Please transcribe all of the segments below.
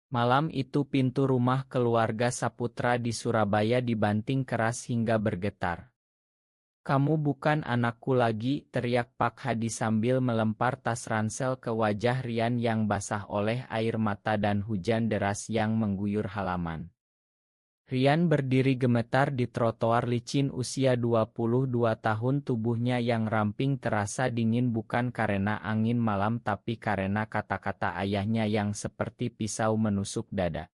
Malam itu pintu rumah keluarga Saputra di Surabaya dibanting keras hingga bergetar. "Kamu bukan anakku lagi," teriak Pak Hadi sambil melempar tas ransel ke wajah Rian yang basah oleh air mata dan hujan deras yang mengguyur halaman. Rian berdiri gemetar di trotoar licin. Usia 22 tahun, tubuhnya yang ramping terasa dingin bukan karena angin malam tapi karena kata-kata ayahnya yang seperti pisau menusuk dada.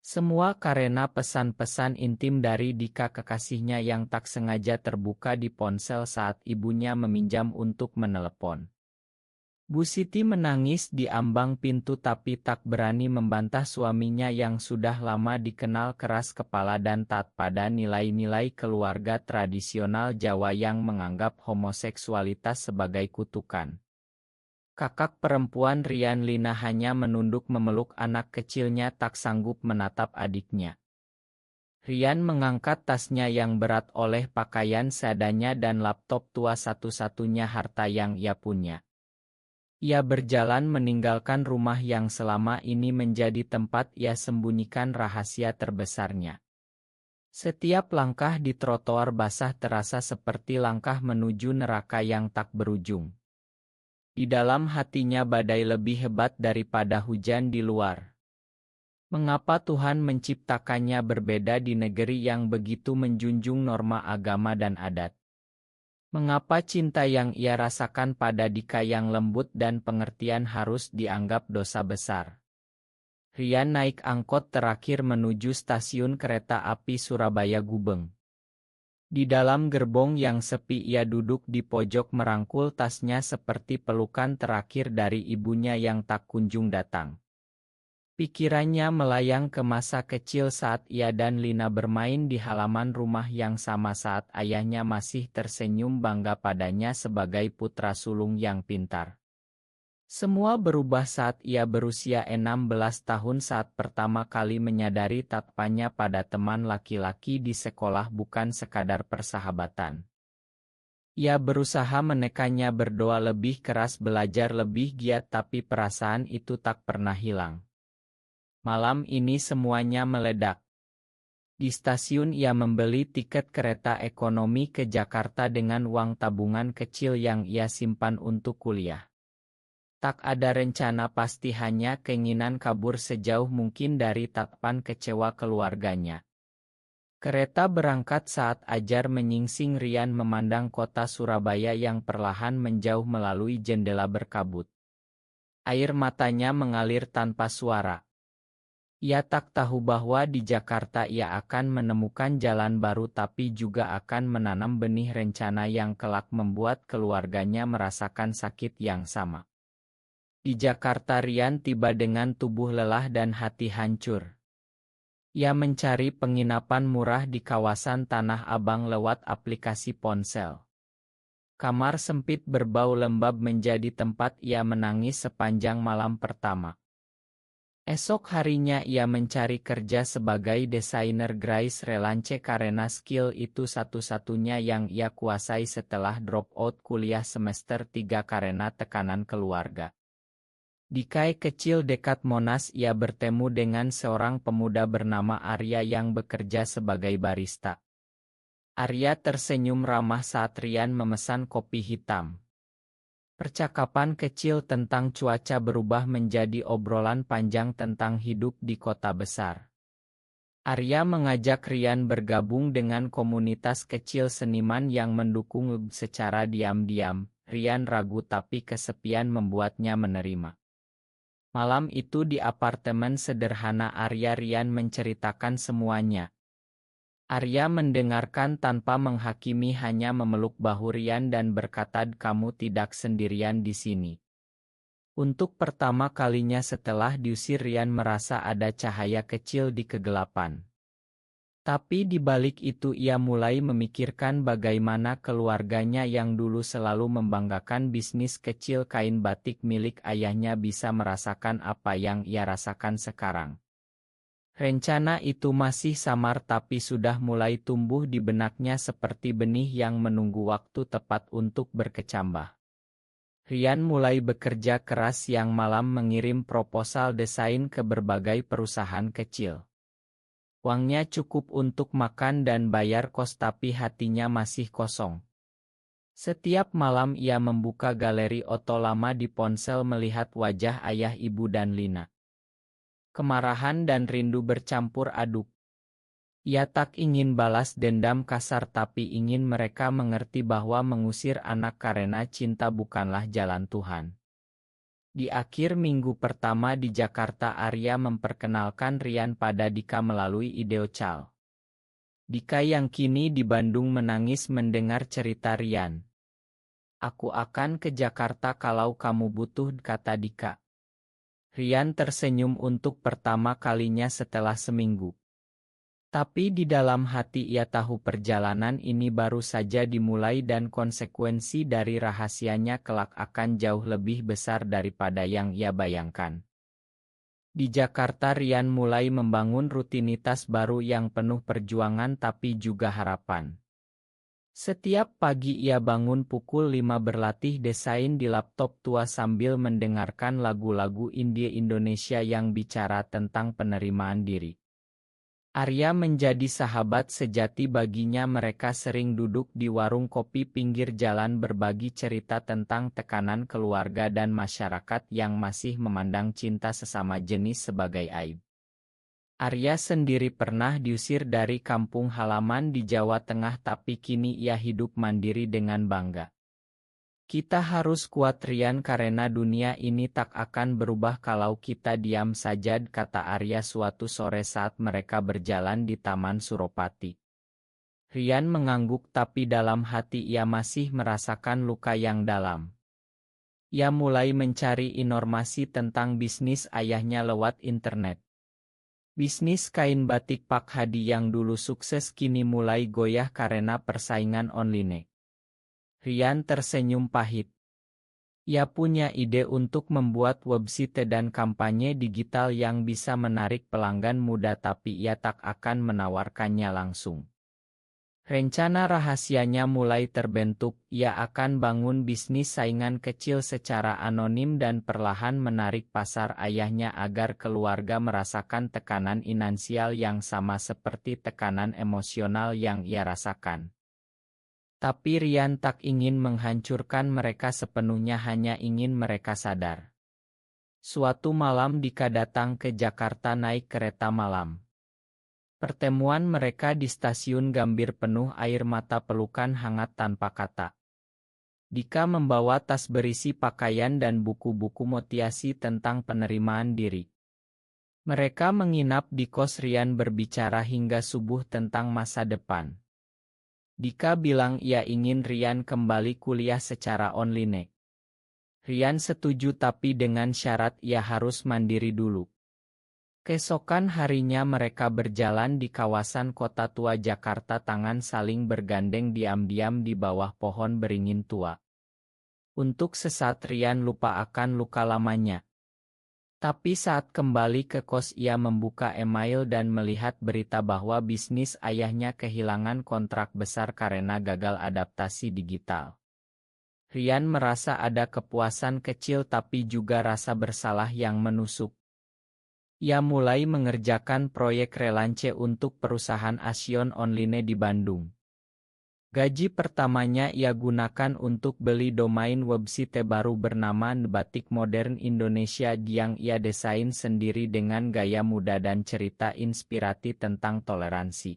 Semua karena pesan-pesan intim dari Dika, kekasihnya yang tak sengaja terbuka di ponsel saat ibunya meminjam untuk menelepon. Bu Siti menangis di ambang pintu tapi tak berani membantah suaminya yang sudah lama dikenal keras kepala dan taat pada nilai-nilai keluarga tradisional Jawa yang menganggap homoseksualitas sebagai kutukan. Kakak perempuan Rian, Lina, hanya menunduk memeluk anak kecilnya, tak sanggup menatap adiknya. Rian mengangkat tasnya yang berat oleh pakaian seadanya dan laptop tua, satu-satunya harta yang ia punya. Ia berjalan meninggalkan rumah yang selama ini menjadi tempat ia sembunyikan rahasia terbesarnya. Setiap langkah di trotoar basah terasa seperti langkah menuju neraka yang tak berujung. Di dalam hatinya badai lebih hebat daripada hujan di luar. Mengapa Tuhan menciptakannya berbeda di negeri yang begitu menjunjung norma agama dan adat? Mengapa cinta yang ia rasakan pada Dika yang lembut dan pengertian harus dianggap dosa besar? Rian naik angkot terakhir menuju stasiun kereta api Surabaya Gubeng. Di dalam gerbong yang sepi ia duduk di pojok merangkul tasnya seperti pelukan terakhir dari ibunya yang tak kunjung datang. Pikirannya melayang ke masa kecil saat ia dan Lina bermain di halaman rumah yang sama, saat ayahnya masih tersenyum bangga padanya sebagai putra sulung yang pintar. Semua berubah saat ia berusia 16 tahun, saat pertama kali menyadari tatpanya pada teman laki-laki di sekolah bukan sekadar persahabatan. Ia berusaha menekannya, berdoa lebih keras, belajar lebih giat, tapi perasaan itu tak pernah hilang. Malam ini semuanya meledak. Di stasiun ia membeli tiket kereta ekonomi ke Jakarta dengan uang tabungan kecil yang ia simpan untuk kuliah. Tak ada rencana pasti, hanya keinginan kabur sejauh mungkin dari tatapan kecewa keluarganya. Kereta berangkat saat ajar menyingsing. Rian memandang kota Surabaya yang perlahan menjauh melalui jendela berkabut. Air matanya mengalir tanpa suara. Ia tak tahu bahwa di Jakarta ia akan menemukan jalan baru, tapi juga akan menanam benih rencana yang kelak membuat keluarganya merasakan sakit yang sama. Di Jakarta Rian tiba dengan tubuh lelah dan hati hancur. Ia mencari penginapan murah di kawasan Tanah Abang lewat aplikasi ponsel. Kamar sempit berbau lembab menjadi tempat ia menangis sepanjang malam pertama. Esok harinya ia mencari kerja sebagai desainer grafis freelance karena skill itu satu-satunya yang ia kuasai setelah drop out kuliah semester 3 karena tekanan keluarga. Di kai kecil dekat Monas ia bertemu dengan seorang pemuda bernama Arya yang bekerja sebagai barista. Arya tersenyum ramah saat Rian memesan kopi hitam. Percakapan kecil tentang cuaca berubah menjadi obrolan panjang tentang hidup di kota besar. Arya mengajak Rian bergabung dengan komunitas kecil seniman yang mendukung secara diam-diam. Rian ragu tapi kesepian membuatnya menerima. Malam itu di apartemen sederhana Arya, Rian menceritakan semuanya. Arya mendengarkan tanpa menghakimi, hanya memeluk bahu Rian dan berkata, "Kamu tidak sendirian di sini." Untuk pertama kalinya setelah diusir, Rian merasa ada cahaya kecil di kegelapan. Tapi di balik itu ia mulai memikirkan bagaimana keluarganya yang dulu selalu membanggakan bisnis kecil kain batik milik ayahnya bisa merasakan apa yang ia rasakan sekarang. Rencana itu masih samar tapi sudah mulai tumbuh di benaknya seperti benih yang menunggu waktu tepat untuk berkecambah. Rian mulai bekerja keras siang malam mengirim proposal desain ke berbagai perusahaan kecil. Uangnya cukup untuk makan dan bayar kos tapi hatinya masih kosong. Setiap malam ia membuka galeri oto lama di ponsel melihat wajah ayah ibu dan Lina. Kemarahan dan rindu bercampur aduk. Ia tak ingin balas dendam kasar tapi ingin mereka mengerti bahwa mengusir anak karena cinta bukanlah jalan Tuhan. Di akhir minggu pertama di Jakarta, Arya memperkenalkan Rian pada Dika melalui Ideocal. Dika yang kini di Bandung menangis mendengar cerita Rian. "Aku akan ke Jakarta kalau kamu butuh," kata Dika. Rian tersenyum untuk pertama kalinya setelah seminggu. Tapi di dalam hati ia tahu perjalanan ini baru saja dimulai dan konsekuensi dari rahasianya kelak akan jauh lebih besar daripada yang ia bayangkan. Di Jakarta, Rian mulai membangun rutinitas baru yang penuh perjuangan tapi juga harapan. Setiap pagi ia bangun pukul 5 berlatih desain di laptop tua sambil mendengarkan lagu-lagu indie Indonesia yang bicara tentang penerimaan diri. Arya menjadi sahabat sejati baginya. Mereka sering duduk di warung kopi pinggir jalan berbagi cerita tentang tekanan keluarga dan masyarakat yang masih memandang cinta sesama jenis sebagai aib. Arya sendiri pernah diusir dari kampung halaman di Jawa Tengah tapi kini ia hidup mandiri dengan bangga. "Kita harus kuat Rian karena dunia ini tak akan berubah kalau kita diam saja," kata Arya suatu sore saat mereka berjalan di Taman Suropati. Rian mengangguk tapi dalam hati ia masih merasakan luka yang dalam. Ia mulai mencari informasi tentang bisnis ayahnya lewat internet. Bisnis kain batik Pak Hadi yang dulu sukses kini mulai goyah karena persaingan online. Rian tersenyum pahit. Ia punya ide untuk membuat website dan kampanye digital yang bisa menarik pelanggan muda tapi ia tak akan menawarkannya langsung. Rencana rahasianya mulai terbentuk. Ia akan bangun bisnis saingan kecil secara anonim dan perlahan menarik pasar ayahnya agar keluarga merasakan tekanan finansial yang sama seperti tekanan emosional yang ia rasakan. Tapi Rian tak ingin menghancurkan mereka sepenuhnya, hanya ingin mereka sadar. Suatu malam Dika datang ke Jakarta naik kereta malam. Pertemuan mereka di stasiun Gambir penuh air mata pelukan hangat tanpa kata. Dika membawa tas berisi pakaian dan buku-buku motivasi tentang penerimaan diri. Mereka menginap di kos. Rian berbicara hingga subuh tentang masa depan. Dika bilang ia ingin Rian kembali kuliah secara online. Rian setuju tapi dengan syarat ia harus mandiri dulu. Keesokan harinya mereka berjalan di kawasan Kota Tua Jakarta tangan saling bergandeng diam-diam di bawah pohon beringin tua. Untuk sesaat Rian lupa akan luka lamanya. Tapi saat kembali ke kos ia membuka email dan melihat berita bahwa bisnis ayahnya kehilangan kontrak besar karena gagal adaptasi digital. Rian merasa ada kepuasan kecil tapi juga rasa bersalah yang menusuk. Ia mulai mengerjakan proyek relance untuk perusahaan Asion online di Bandung. Gaji pertamanya ia gunakan untuk beli domain website baru bernama Batik Modern Indonesia yang ia desain sendiri dengan gaya muda dan cerita inspiratif tentang toleransi.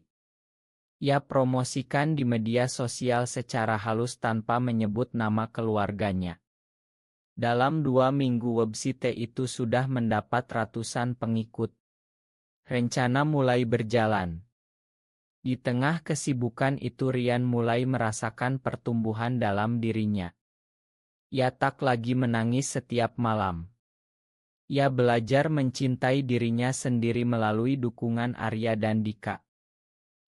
Ia promosikan di media sosial secara halus tanpa menyebut nama keluarganya. Dalam 2 minggu website itu sudah mendapat ratusan pengikut. Rencana mulai berjalan. Di tengah kesibukan itu Rian mulai merasakan pertumbuhan dalam dirinya. Ia tak lagi menangis setiap malam. Ia belajar mencintai dirinya sendiri melalui dukungan Arya dan Dika.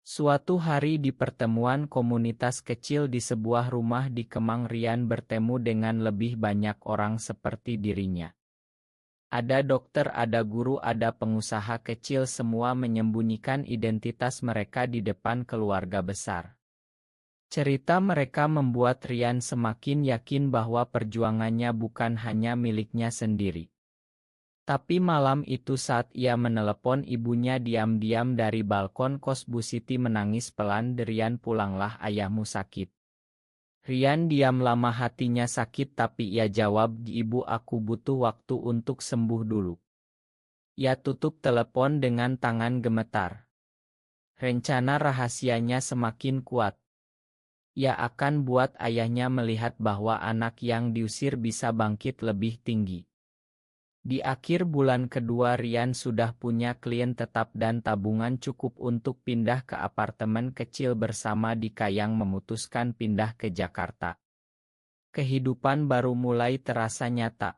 Suatu hari di pertemuan komunitas kecil di sebuah rumah di Kemang, Rian bertemu dengan lebih banyak orang seperti dirinya. Ada dokter, ada guru, ada pengusaha kecil, semua menyembunyikan identitas mereka di depan keluarga besar. Cerita mereka membuat Rian semakin yakin bahwa perjuangannya bukan hanya miliknya sendiri. Tapi malam itu saat ia menelepon ibunya diam-diam dari balkon kos, Bu Siti menangis pelan. "Rian, pulanglah, ayahmu sakit." Rian diam lama, hatinya sakit, tapi ia jawab, "Ibu, aku butuh waktu untuk sembuh dulu." Ia tutup telepon dengan tangan gemetar. Rencana rahasianya semakin kuat. Ia akan buat ayahnya melihat bahwa anak yang diusir bisa bangkit lebih tinggi. Di akhir bulan kedua, Rian sudah punya klien tetap dan tabungan cukup untuk pindah ke apartemen kecil bersama Dika yang memutuskan pindah ke Jakarta. Kehidupan baru mulai terasa nyata.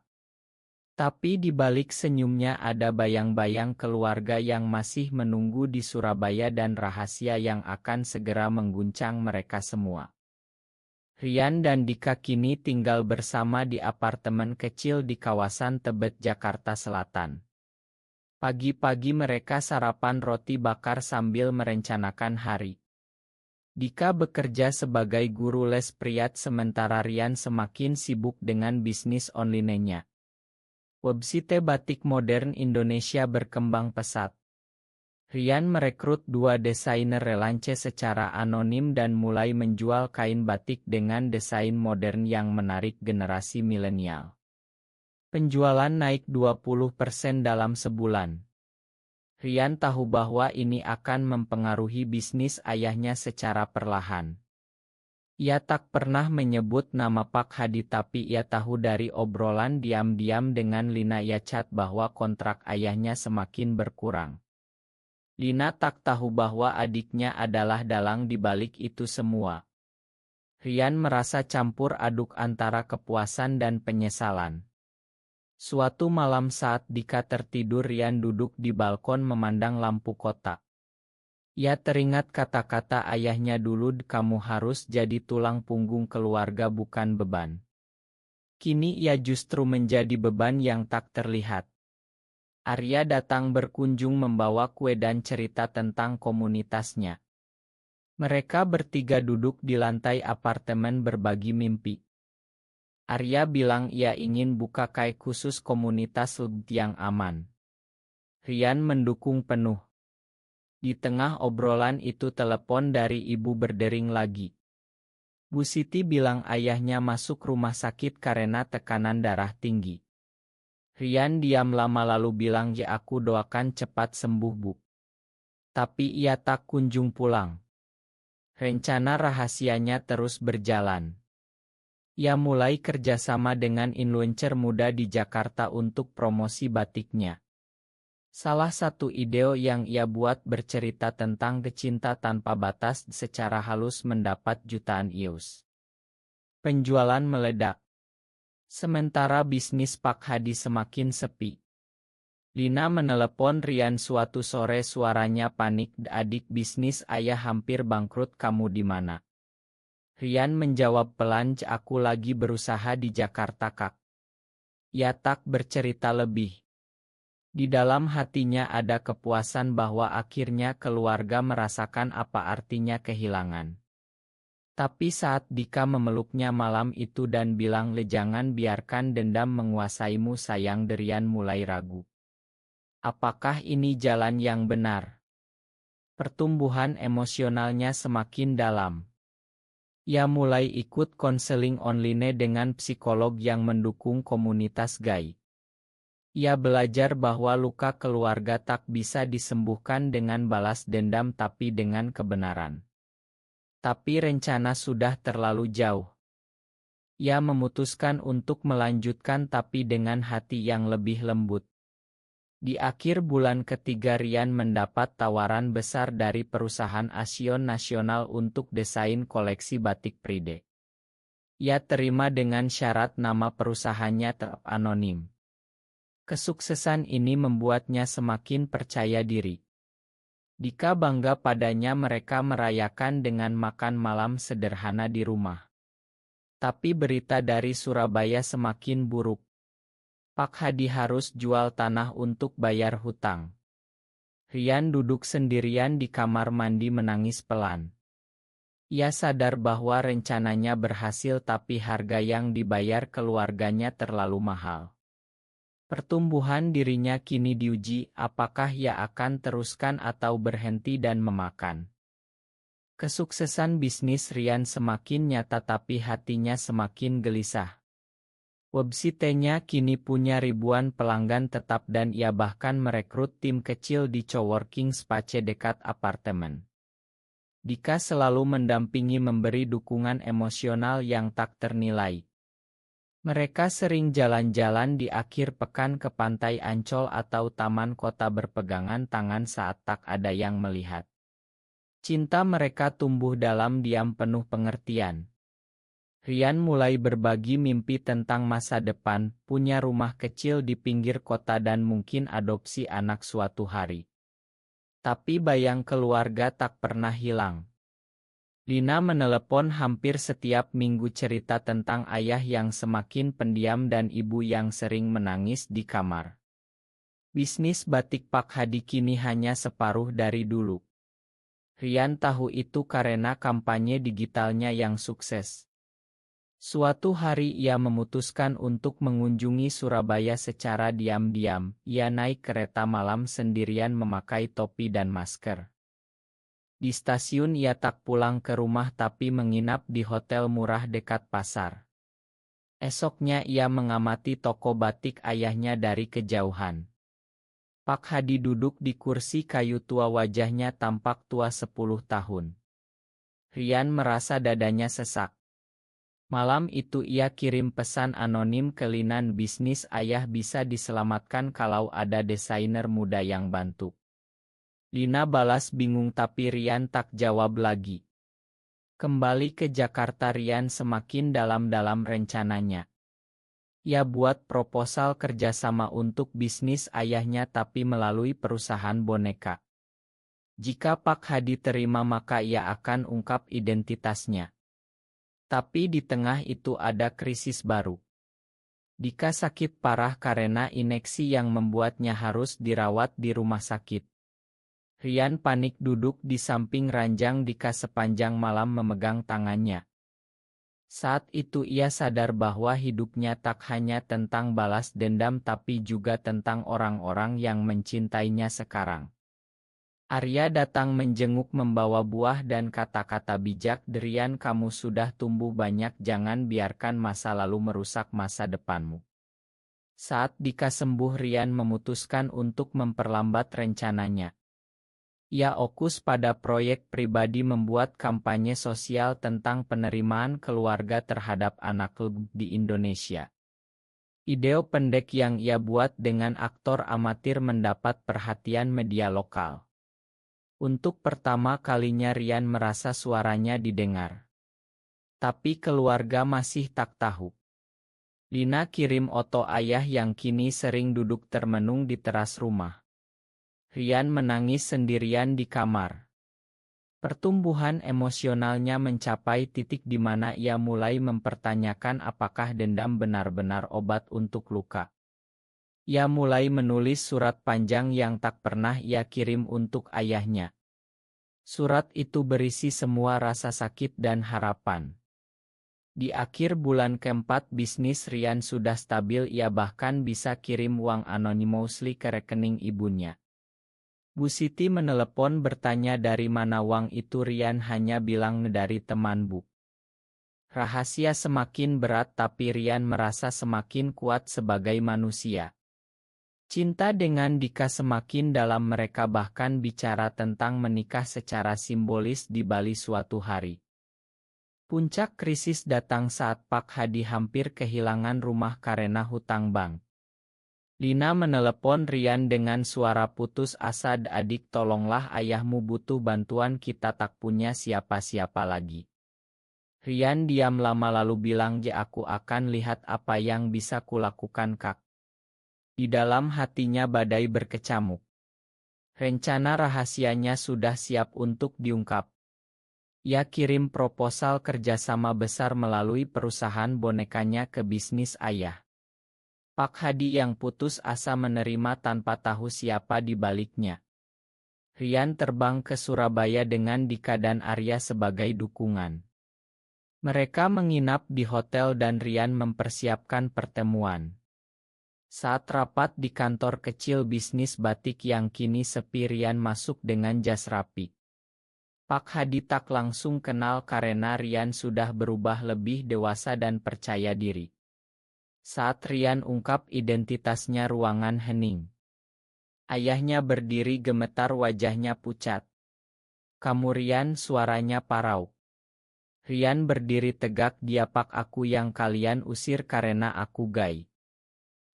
Tapi di balik senyumnya ada bayang-bayang keluarga yang masih menunggu di Surabaya dan rahasia yang akan segera mengguncang mereka semua. Rian dan Dika kini tinggal bersama di apartemen kecil di kawasan Tebet, Jakarta Selatan. Pagi-pagi mereka sarapan roti bakar sambil merencanakan hari. Dika bekerja sebagai guru les priat, sementara Rian semakin sibuk dengan bisnis online-nya. Website batik modern Indonesia berkembang pesat. Rian merekrut 2 desainer relance secara anonim dan mulai menjual kain batik dengan desain modern yang menarik generasi milenial. Penjualan naik 20% dalam sebulan. Rian tahu bahwa ini akan mempengaruhi bisnis ayahnya secara perlahan. Ia tak pernah menyebut nama Pak Hadi, tapi ia tahu dari obrolan diam-diam dengan Lina Yacat bahwa kontrak ayahnya semakin berkurang. Lina tak tahu bahwa adiknya adalah dalang di balik itu semua. Rian merasa campur aduk antara kepuasan dan penyesalan. Suatu malam saat Dika tertidur, Rian duduk di balkon memandang lampu kota. Ia teringat kata-kata ayahnya dulu, "Kamu harus jadi tulang punggung keluarga, bukan beban." Kini ia justru menjadi beban yang tak terlihat. Arya datang berkunjung membawa kue dan cerita tentang komunitasnya. Mereka bertiga duduk di lantai apartemen berbagi mimpi. Arya bilang ia ingin buka kai khusus komunitas yang aman. Rian mendukung penuh. Di tengah obrolan itu telepon dari ibu berdering lagi. Bu Siti bilang ayahnya masuk rumah sakit karena tekanan darah tinggi. Rian diam lama lalu bilang, "Ya, aku doakan cepat sembuh, Bu." Tapi ia tak kunjung pulang. Rencana rahasianya terus berjalan. Ia mulai kerjasama dengan influencer muda di Jakarta untuk promosi batiknya. Salah satu ide yang ia buat bercerita tentang cinta tanpa batas secara halus mendapat jutaan views. Penjualan meledak. Sementara bisnis Pak Hadi semakin sepi. Lina menelepon Rian suatu sore, suaranya panik, "Adik, bisnis ayah hampir bangkrut, kamu di mana?" Rian menjawab pelan, "Aku lagi berusaha di Jakarta, Kak." Ia tak bercerita lebih. Di dalam hatinya ada kepuasan bahwa akhirnya keluarga merasakan apa artinya kehilangan. Tapi saat Dika memeluknya malam itu dan bilang, "Jangan biarkan dendam menguasaimu sayang," Rian mulai ragu. Apakah ini jalan yang benar? Pertumbuhan emosionalnya semakin dalam. Ia mulai ikut konseling online dengan psikolog yang mendukung komunitas GAI. Ia belajar bahwa luka keluarga tak bisa disembuhkan dengan balas dendam tapi dengan kebenaran. Tapi rencana sudah terlalu jauh. Ia memutuskan untuk melanjutkan tapi dengan hati yang lebih lembut. Di akhir bulan ketiga, Rian mendapat tawaran besar dari perusahaan Asion Nasional untuk desain koleksi batik Pride. Ia terima dengan syarat nama perusahaannya tetap anonim. Kesuksesan ini membuatnya semakin percaya diri. Dika bangga padanya, mereka merayakan dengan makan malam sederhana di rumah. Tapi berita dari Surabaya semakin buruk. Pak Hadi harus jual tanah untuk bayar hutang. Rian duduk sendirian di kamar mandi menangis pelan. Ia sadar bahwa rencananya berhasil tapi harga yang dibayar keluarganya terlalu mahal. Pertumbuhan dirinya kini diuji, apakah ia akan teruskan atau berhenti dan memakan. Kesuksesan bisnis Ryan semakin nyata tapi hatinya semakin gelisah. Websitenya kini punya ribuan pelanggan tetap dan ia bahkan merekrut tim kecil di coworking space dekat apartemen. Dika selalu mendampingi memberi dukungan emosional yang tak ternilai. Mereka sering jalan-jalan di akhir pekan ke pantai Ancol atau taman kota berpegangan tangan saat tak ada yang melihat. Cinta mereka tumbuh dalam diam penuh pengertian. Ryan mulai berbagi mimpi tentang masa depan, punya rumah kecil di pinggir kota dan mungkin adopsi anak suatu hari. Tapi bayang keluarga tak pernah hilang. Lina menelepon hampir setiap minggu cerita tentang ayah yang semakin pendiam dan ibu yang sering menangis di kamar. Bisnis batik Pak Hadi kini hanya separuh dari dulu. Ryan tahu itu karena kampanye digitalnya yang sukses. Suatu hari ia memutuskan untuk mengunjungi Surabaya secara diam-diam. Ia naik kereta malam sendirian memakai topi dan masker. Di stasiun ia tak pulang ke rumah tapi menginap di hotel murah dekat pasar. Esoknya ia mengamati toko batik ayahnya dari kejauhan. Pak Hadi duduk di kursi kayu tua, wajahnya tampak tua 10 tahun. Ryan merasa dadanya sesak. Malam itu ia kirim pesan anonim ke Lina, bisnis ayah bisa diselamatkan kalau ada desainer muda yang bantu. Lina balas bingung tapi Ryan tak jawab lagi. Kembali ke Jakarta, Ryan semakin dalam-dalam rencananya. Ia buat proposal kerjasama untuk bisnis ayahnya tapi melalui perusahaan boneka. Jika Pak Hadi terima maka ia akan ungkap identitasnya. Tapi di tengah itu ada krisis baru. Dika sakit parah karena infeksi yang membuatnya harus dirawat di rumah sakit. Ryan panik duduk di samping ranjang Dika sepanjang malam memegang tangannya. Saat itu ia sadar bahwa hidupnya tak hanya tentang balas dendam tapi juga tentang orang-orang yang mencintainya sekarang. Arya datang menjenguk membawa buah dan kata-kata bijak. Ryan, kamu sudah tumbuh banyak, jangan biarkan masa lalu merusak masa depanmu. Saat Dika sembuh, Ryan memutuskan untuk memperlambat rencananya. Ia fokus pada proyek pribadi, membuat kampanye sosial tentang penerimaan keluarga terhadap anak di Indonesia. Video pendek yang ia buat dengan aktor amatir mendapat perhatian media lokal. Untuk pertama kalinya Ryan merasa suaranya didengar. Tapi keluarga masih tak tahu. Lina kirim foto ayah yang kini sering duduk termenung di teras rumah. Ryan menangis sendirian di kamar. Pertumbuhan emosionalnya mencapai titik di mana ia mulai mempertanyakan apakah dendam benar-benar obat untuk luka. Ia mulai menulis surat panjang yang tak pernah ia kirim untuk ayahnya. Surat itu berisi semua rasa sakit dan harapan. Di akhir bulan keempat bisnis Ryan sudah stabil, ia bahkan bisa kirim uang anonymously ke rekening ibunya. Bu Siti menelepon bertanya dari mana uang itu. Ryan hanya bilang dari teman Bu. Rahasia semakin berat tapi Ryan merasa semakin kuat sebagai manusia. Cinta dengan Dika semakin dalam, mereka bahkan bicara tentang menikah secara simbolis di Bali suatu hari. Puncak krisis datang saat Pak Hadi hampir kehilangan rumah karena hutang bank. Lina menelepon Ryan dengan suara putus asa, adik tolonglah, ayahmu butuh bantuan, kita tak punya siapa-siapa lagi. Ryan diam lama lalu bilang, ya aku akan lihat apa yang bisa kulakukan kak. Di dalam hatinya badai berkecamuk. Rencana rahasianya sudah siap untuk diungkap. Ia kirim proposal kerjasama besar melalui perusahaan bonekanya ke bisnis ayah. Pak Hadi yang putus asa menerima tanpa tahu siapa di baliknya. Rian terbang ke Surabaya dengan Dika dan Arya sebagai dukungan. Mereka menginap di hotel dan Rian mempersiapkan pertemuan. Saat rapat di kantor kecil bisnis batik yang kini sepi, Rian masuk dengan jas rapi. Pak Hadi tak langsung kenal karena Rian sudah berubah lebih dewasa dan percaya diri. Saat Rian ungkap identitasnya, ruangan hening. Ayahnya berdiri gemetar, wajahnya pucat. "Kamu Rian?" suaranya parau. Rian berdiri tegak. "Dia Pak, aku yang kalian usir karena aku gay.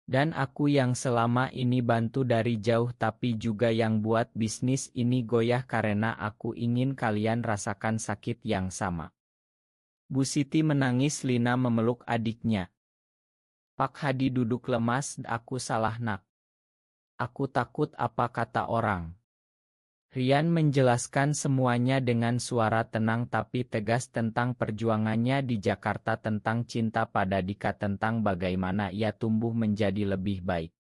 Dan aku yang selama ini bantu dari jauh tapi juga yang buat bisnis ini goyah karena aku ingin kalian rasakan sakit yang sama." Bu Siti menangis. Lina memeluk adiknya. Pak Hadi duduk lemas. "Aku salah nak. Aku takut apa kata orang." Rian menjelaskan semuanya dengan suara tenang tapi tegas tentang perjuangannya di Jakarta, tentang cinta pada Dika, tentang bagaimana ia tumbuh menjadi lebih baik.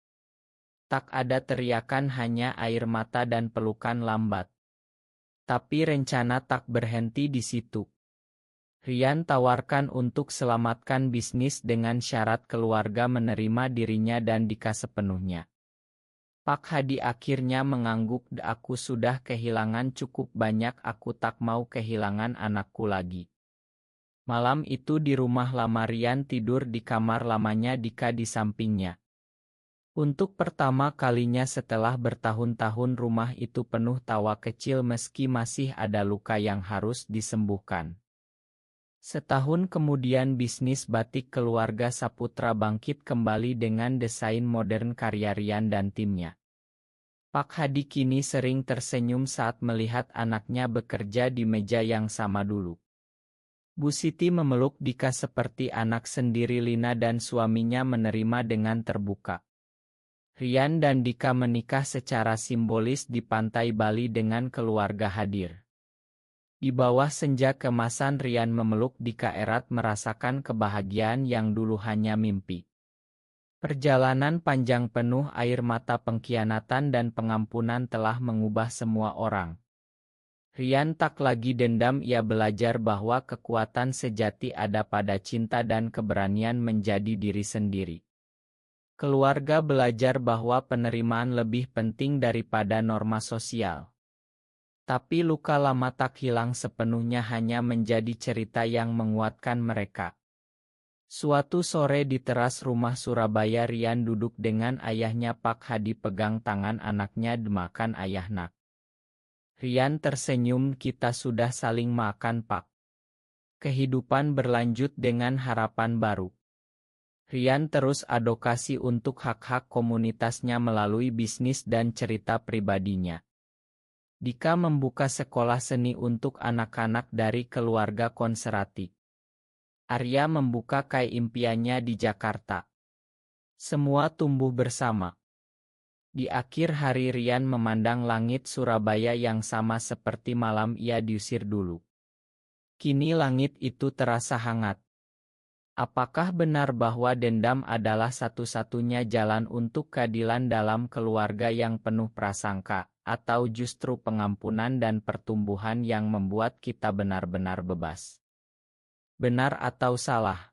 Tak ada teriakan, hanya air mata dan pelukan lambat. Tapi rencana tak berhenti di situ. Rian tawarkan untuk selamatkan bisnis dengan syarat keluarga menerima dirinya dan Dika sepenuhnya. Pak Hadi akhirnya mengangguk. "Aku sudah kehilangan cukup banyak, aku tak mau kehilangan anakku lagi." Malam itu di rumah lama, Rian tidur di kamar lamanya, Dika di sampingnya. Untuk pertama kalinya setelah bertahun-tahun rumah itu penuh tawa kecil meski masih ada luka yang harus disembuhkan. Setahun kemudian bisnis batik keluarga Saputra bangkit kembali dengan desain modern karya Rian dan timnya. Pak Hadi kini sering tersenyum saat melihat anaknya bekerja di meja yang sama dulu. Bu Siti memeluk Dika seperti anak sendiri. Lina dan suaminya menerima dengan terbuka. Rian dan Dika menikah secara simbolis di pantai Bali dengan keluarga hadir. Di bawah senja kemasan, Rian memeluk Dika erat, merasakan kebahagiaan yang dulu hanya mimpi. Perjalanan panjang penuh air mata, pengkhianatan dan pengampunan telah mengubah semua orang. Rian tak lagi dendam, ia belajar bahwa kekuatan sejati ada pada cinta dan keberanian menjadi diri sendiri. Keluarga belajar bahwa penerimaan lebih penting daripada norma sosial. Tapi luka lama tak hilang sepenuhnya, hanya menjadi cerita yang menguatkan mereka. Suatu sore di teras rumah Surabaya, Rian duduk dengan ayahnya. Pak Hadi pegang tangan anaknya. "Makan ayah nak." Rian tersenyum. "Kita sudah saling makan Pak. Kehidupan berlanjut dengan harapan baru." Rian terus advokasi untuk hak-hak komunitasnya melalui bisnis dan cerita pribadinya. Dika membuka sekolah seni untuk anak-anak dari keluarga konservatif. Arya membuka kai impiannya di Jakarta. Semua tumbuh bersama. Di akhir hari, Rian memandang langit Surabaya yang sama seperti malam ia diusir dulu. Kini langit itu terasa hangat. Apakah benar bahwa dendam adalah satu-satunya jalan untuk keadilan dalam keluarga yang penuh prasangka, atau justru pengampunan dan pertumbuhan yang membuat kita benar-benar bebas? Benar atau salah?